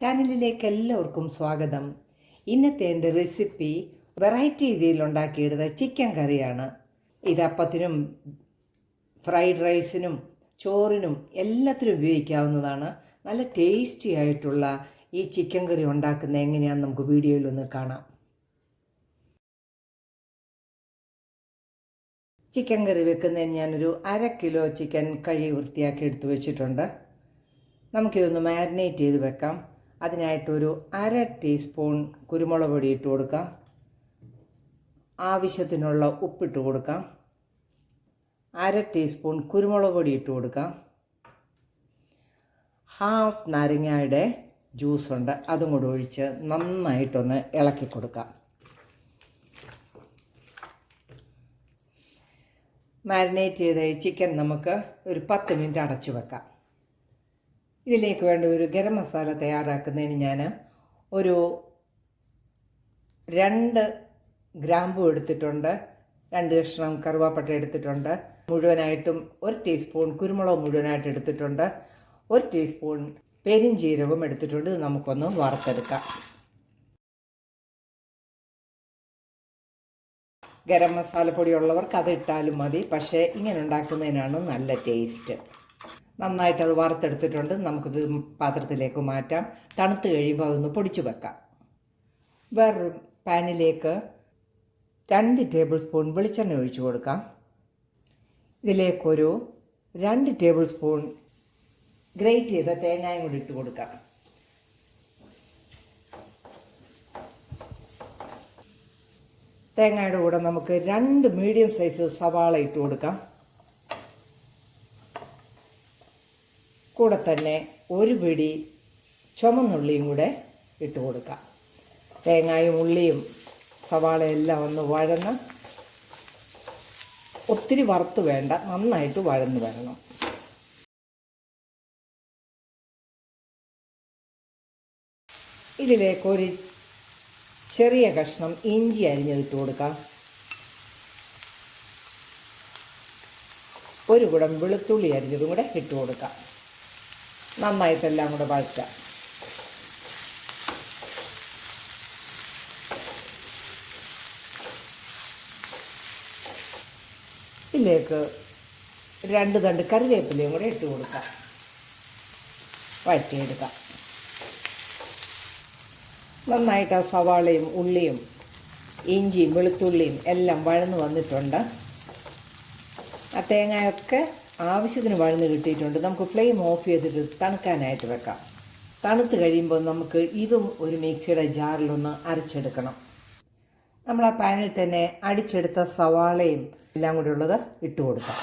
ചാനലിലേക്ക് എല്ലാവർക്കും സ്വാഗതം. ഇന്നത്തെ എൻ്റെ റെസിപ്പി വെറൈറ്റി രീതിയിൽ ഉണ്ടാക്കിയെടുത്ത ചിക്കൻ കറിയാണ്. ഇത് അപ്പത്തിനും ഫ്രൈഡ് റൈസിനും ചോറിനും എല്ലാത്തിനും ഉപയോഗിക്കാവുന്നതാണ്. നല്ല ടേസ്റ്റി ആയിട്ടുള്ള ഈ ചിക്കൻ കറി ഉണ്ടാക്കുന്നത് എങ്ങനെയാണെന്ന് നമുക്ക് വീഡിയോയിലൊന്ന് കാണാം. ചിക്കൻ കറി വെക്കുന്നതിന് ഞാനൊരു 1/2 കിലോ ചിക്കൻ കഴുകി വൃത്തിയാക്കി എടുത്തു വെച്ചിട്ടുണ്ട്. നമുക്കിതൊന്ന് മാരിനേറ്റ് ചെയ്ത് വെക്കാം. അതിനായിട്ടൊരു 1/2 ടീസ്പൂൺ കുരുമുളക് പൊടി ഇട്ട് കൊടുക്കാം. ആവശ്യത്തിനുള്ള ഉപ്പിട്ട് കൊടുക്കാം. 1/2 ടീസ്പൂൺ കുരുമുളക് പൊടി ഇട്ട് കൊടുക്കാം. ഹാഫ് നാരങ്ങയുടെ ജ്യൂസുണ്ട്, അതും കൂടെ ഒഴിച്ച് നന്നായിട്ടൊന്ന് ഇളക്കി കൊടുക്കാം. മാരിനേറ്റ് ചെയ്ത ചിക്കൻ നമുക്ക് ഒരു 10 മിനിറ്റ് അടച്ചു വെക്കാം. ഇതിലേക്ക് വേണ്ട ഒരു ഗരം മസാല തയ്യാറാക്കുന്നതിന് ഞാൻ ഒരു 2 ഗ്രാമ്പൂ എടുത്തിട്ടുണ്ട്, 2 കഷ്ണം കറുവാപ്പട്ട എടുത്തിട്ടുണ്ട്, മുഴുവനായിട്ടും 1 ടീസ്പൂൺ കുരുമുളക് മുഴുവനായിട്ട് എടുത്തിട്ടുണ്ട്, 1 ടീസ്പൂൺ പെരിഞ്ജീരകം എടുത്തിട്ടുണ്ട്. ഇത് നമുക്കൊന്ന് വറുത്തെടുക്കാം. ഗരം മസാലപ്പൊടി ഉള്ളവർക്ക് അത് ഇട്ടാലും മതി, പക്ഷേ ഇങ്ങനെ ഉണ്ടാക്കുന്നതിനാണ് നല്ല ടേസ്റ്റ്. നന്നായിട്ടത് വറുത്തെടുത്തിട്ടുണ്ട്. നമുക്കിത് പാത്രത്തിലേക്ക് മാറ്റാം. തണുത്ത് കഴിയുമ്പോൾ അതൊന്ന് പൊടിച്ചു വെക്കാം. വേറൊരു പാനിലേക്ക് 2 ടേബിൾ സ്പൂൺ വെളിച്ചെണ്ണ ഒഴിച്ചു കൊടുക്കാം. ഇതിലേക്കൊരു 2 ടേബിൾ സ്പൂൺ ഗ്രേറ്റ് ചെയ്ത തേങ്ങയും കൂടി ഇട്ട് കൊടുക്കാം. തേങ്ങയുടെ കൂടെ നമുക്ക് 2 മീഡിയം സൈസ് സവാള ഇട്ട് കൊടുക്കാം. കൂടെ തന്നെ 1 പിടി ചുമന്നുള്ളിയും കൂടെ ഇട്ട് കൊടുക്കാം. തേങ്ങയും ഉള്ളിയും സവാളയെല്ലാം ഒന്ന് വഴന്ന്, ഒത്തിരി വറുത്ത് വേണ്ട, നന്നായിട്ട് വഴന്ന് വരണം. ഇതിലേക്ക് ഒരു ചെറിയ കഷ്ണം ഇഞ്ചി അരിഞ്ഞതിട്ട് കൊടുക്കാം. 1 കുടം വെളുത്തുള്ളി അരിഞ്ഞതും കൂടെ ഇട്ട് കൊടുക്കാം. നന്നായിട്ടെല്ലാം കൂടെ വഴറ്റാം. ഇതിലേക്ക് 2 തണ്ട് കറിവേപ്പിലയും കൂടെ ഇട്ട് കൊടുക്കാം. വഴറ്റിയെടുക്കാം. നന്നായിട്ട് ആ സവാളയും ഉള്ളിയും ഇഞ്ചിയും വെളുത്തുള്ളിയും എല്ലാം വഴന്ന് വന്നിട്ടുണ്ട്. ആ തേങ്ങയൊക്കെ ആവശ്യത്തിന് വഴന്ന് കിട്ടിയിട്ടുണ്ട്. നമുക്ക് ഫ്ലെയിം ഓഫ് ചെയ്തിട്ട് തണുക്കാനായിട്ട് വെക്കാം. തണുത്ത് കഴിയുമ്പോൾ നമുക്ക് ഇതും ഒരു മിക്സിയുടെ ജാറിലൊന്ന് അരച്ചെടുക്കണം. നമ്മൾ ആ പാനിൽ തന്നെ അടിച്ചെടുത്ത സവാളയും എല്ലാം കൂടി ഉള്ളത് ഇട്ട് കൊടുക്കാം.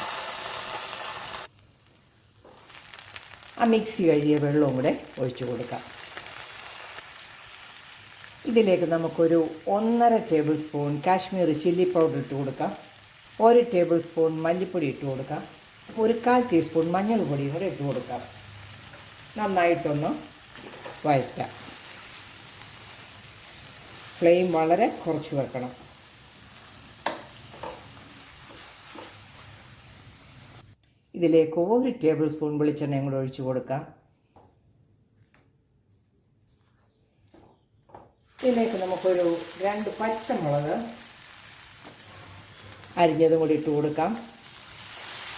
ആ മിക്സി കഴുകിയ വെള്ളവും കൂടെ ഒഴിച്ചു കൊടുക്കാം. ഇതിലേക്ക് നമുക്കൊരു 1.5 table spoon Kashmiri chilli powder ഇട്ട് കൊടുക്കാം. 1 ടേബിൾ സ്പൂൺ മല്ലിപ്പൊടി ഇട്ട് കൊടുക്കാം. 1/4 ടീസ്പൂൺ മഞ്ഞൾ പൊടിയും കൂടെ ഇട്ട് കൊടുക്കാം. നന്നായിട്ടൊന്ന് വഴറ്റാം. ഫ്ലെയിം വളരെ കുറച്ച് വെക്കണം. ഇതിലേക്ക് 1 ടേബിൾ സ്പൂൺ വെളിച്ചെണ്ണയും കൂടെ ഒഴിച്ചു കൊടുക്കാം. ഇതിലേക്ക് നമുക്കൊരു 2 പച്ചമുളക് അരിഞ്ഞതും കൂടി ഇട്ട് കൊടുക്കാം.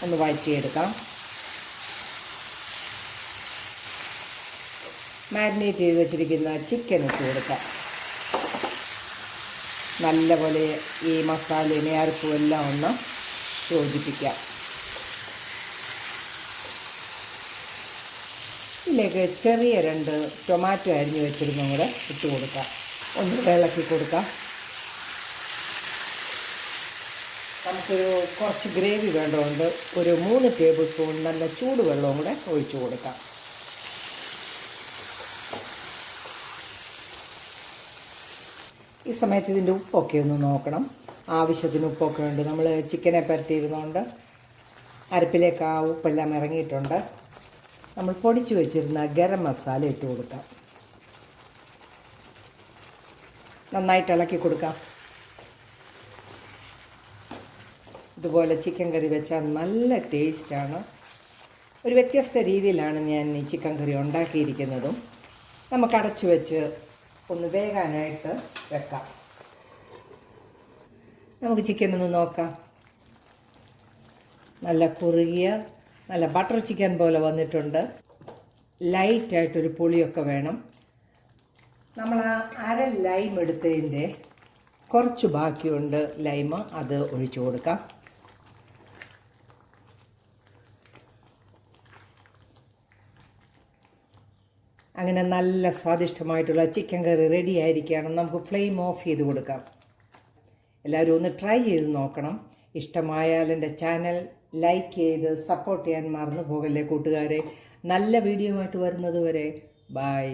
ഒന്ന് വഴറ്റിയെടുക്കാം. മാരിനേറ്റ് ചെയ്ത് വെച്ചിരിക്കുന്ന ചിക്കൻ ഇട്ട് കൊടുക്കാം. നല്ലപോലെ ഈ മസാലയും അരപ്പും എല്ലാം ഒന്ന് യോജിപ്പിക്കാം. ഇതിലേക്ക് ചെറിയ 2 ടൊമാറ്റോ അരിഞ്ഞ് വെച്ചിരുന്നും കൂടെ ഇട്ട് കൊടുക്കാം. ഒന്ന് ഇളക്കി കൊടുക്കാം. നമുക്കൊരു കുറച്ച് ഗ്രേവി വേണ്ടതുകൊണ്ട് ഒരു 3 ടേബിൾ സ്പൂൺ നല്ല ചൂടുവെള്ളവും കൂടെ ഒഴിച്ചു കൊടുക്കാം. ഈ സമയത്ത് ഇതിൻ്റെ ഉപ്പൊക്കെ ഒന്ന് നോക്കണം. ആവശ്യത്തിന് ഉപ്പൊക്കെ ഉണ്ട്. നമ്മൾ ചിക്കനെ പരട്ടിയിരുന്നുകൊണ്ട് അരപ്പിലേക്ക് ആ ഉപ്പെല്ലാം ഇറങ്ങിയിട്ടുണ്ട്. നമ്മൾ പൊടിച്ചു വെച്ചിരുന്ന ഗരം മസാല ഇട്ട് കൊടുക്കാം. നന്നായിട്ട് ഇളക്കി കൊടുക്കാം. ഇതുപോലെ ചിക്കൻ കറി വെച്ചാൽ നല്ല ടേസ്റ്റാണ്. ഒരു വ്യത്യസ്ത രീതിയിലാണ് ഞാൻ ഈ ചിക്കൻ കറി ഉണ്ടാക്കിയിരിക്കുന്നതും. നമുക്ക് അടച്ചു വെച്ച് ഒന്ന് വേകാനായിട്ട് വെക്കാം. നമുക്ക് ചിക്കൻ ഒന്ന് നോക്കാം. നല്ല കുറുകിയ നല്ല ബട്ടർ ചിക്കൻ പോലെ വന്നിട്ടുണ്ട്. ലൈറ്റായിട്ടൊരു പുളിയൊക്കെ വേണം. നമ്മൾ ആ അര ലൈം എടുത്തതിൻ്റെ കുറച്ച് ബാക്കിയുണ്ട് ലൈം, അത് ഒഴിച്ചു കൊടുക്കാം. അങ്ങനെ നല്ല സ്വാദിഷ്ടമായിട്ടുള്ള ചിക്കൻ കറി റെഡി ആയിരിക്കുകയാണ്. നമുക്ക് ഫ്ലെയിം ഓഫ് ചെയ്ത് കൊടുക്കാം. എല്ലാവരും ഒന്ന് ട്രൈ ചെയ്ത് നോക്കണം. ഇഷ്ടമായാൽ എൻ്റെ ചാനൽ ലൈക്ക് ചെയ്ത് സപ്പോർട്ട് ചെയ്യാൻ മറന്നു പോകല്ലേ കൂട്ടുകാരെ. നല്ല വീഡിയോ ആയിട്ട് വരുന്നത് വരെ ബൈ.